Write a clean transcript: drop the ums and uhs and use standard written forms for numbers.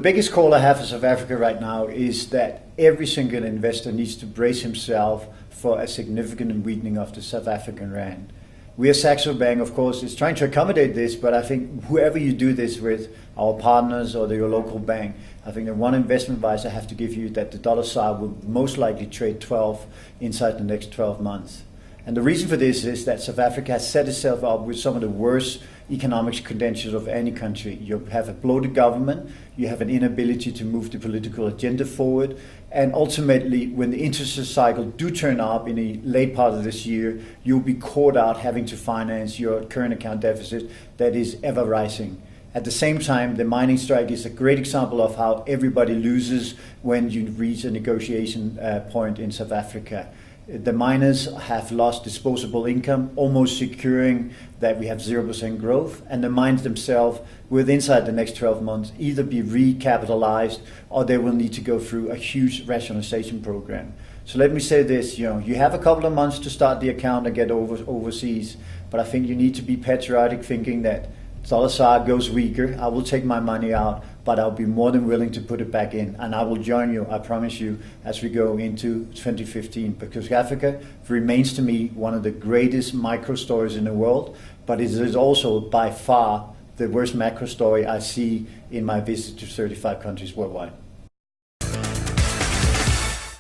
biggest call I have for South Africa right now is that every single investor needs to brace himself for a significant weakening of the South African rand. We as SAXO Bank, of course, is trying to accommodate this, but I think whoever you do this with, our partners or your local bank, I think the one investment advice I have to give you that the dollar SAR will most likely trade 12 inside the next 12 months. And the reason for this is that South Africa has set itself up with some of the worst economic credentials of any country. You have a bloated government, you have an inability to move the political agenda forward, and ultimately, when the interest cycle do turn up in the late part of this year, you'll be caught out having to finance your current account deficit that is ever rising. At the same time, the mining strike is a great example of how everybody loses when you reach a negotiation point in South Africa. The miners have lost disposable income, almost securing that we have 0% growth, and the mines themselves will inside the next 12 months either be recapitalized or they will need to go through a huge rationalization program. So let me say this, you have a couple of months to start the account and get overseas, but I think you need to be patriotic, thinking that dollar SAR goes weaker, I will take my money out, but I'll be more than willing to put it back in. And I will join you, I promise you, as we go into 2015. Because Africa remains to me one of the greatest micro stories in the world, but it is also by far the worst macro story I see in my visit to 35 countries worldwide.